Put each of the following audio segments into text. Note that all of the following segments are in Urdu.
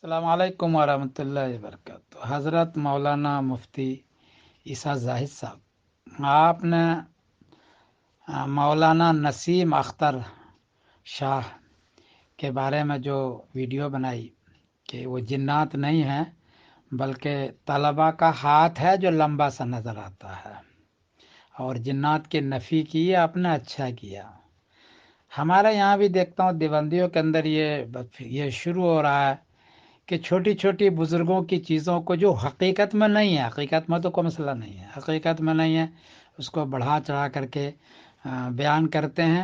السلام علیکم ورحمۃ اللہ وبرکاتہ۔ حضرت مولانا مفتی عیسیٰ زاہد صاحب، آپ نے مولانا نسیم اختر شاہ کے بارے میں جو ویڈیو بنائی کہ وہ جنات نہیں ہیں بلکہ طلباء کا ہاتھ ہے جو لمبا سا نظر آتا ہے، اور جنات کی نفی کی، آپ نے اچھا کیا۔ ہمارے یہاں بھی دیکھتا ہوں دیوبندیوں کے اندر یہ شروع ہو رہا ہے کہ چھوٹی چھوٹی بزرگوں کی چیزوں کو جو حقیقت میں نہیں ہے، حقیقت میں تو کوئی مسئلہ نہیں ہے، حقیقت میں نہیں ہے، اس کو بڑھا چڑھا کر کے بیان کرتے ہیں،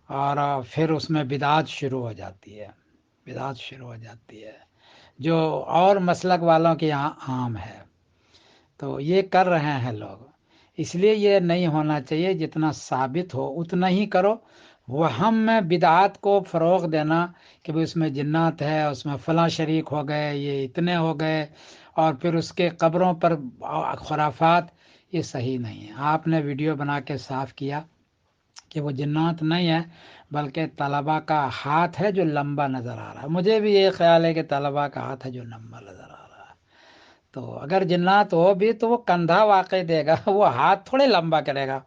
اور پھر اس میں بدعت شروع ہو جاتی ہے، بدعت شروع ہو جاتی ہے جو اور مسلک والوں کے یہاں عام ہے۔ تو یہ کر رہے ہیں لوگ، اس لیے یہ نہیں ہونا چاہیے، جتنا ثابت ہو اتنا ہی کرو۔ وہم میں بدعات کو فروغ دینا کہ اس میں جنات ہے، اس میں فلاں شریک ہو گئے، یہ اتنے ہو گئے، اور پھر اس کے قبروں پر خرافات، یہ صحیح نہیں ہے۔ آپ نے ویڈیو بنا کے صاف کیا کہ وہ جنات نہیں ہے بلکہ طلباء کا ہاتھ ہے جو لمبا نظر آ رہا ہے۔ مجھے بھی یہ خیال ہے کہ طلباء کا ہاتھ ہے جو لمبا نظر آ رہا ہے۔ تو اگر جنات ہو بھی تو وہ کندھا واقع دے گا، وہ ہاتھ تھوڑے لمبا کرے گا،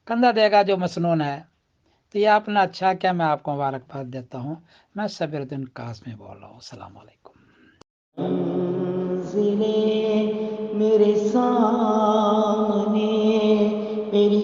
کندھا دے گا جو مسنون ہے۔ تو یہ آپ نے اچھا کیا، میں آپ کو مبارکباد دیتا ہوں۔ میں صبر الدین قاسمی بول رہا ہوں۔ السلام علیکم۔ منزلیں میرے سامنے، میری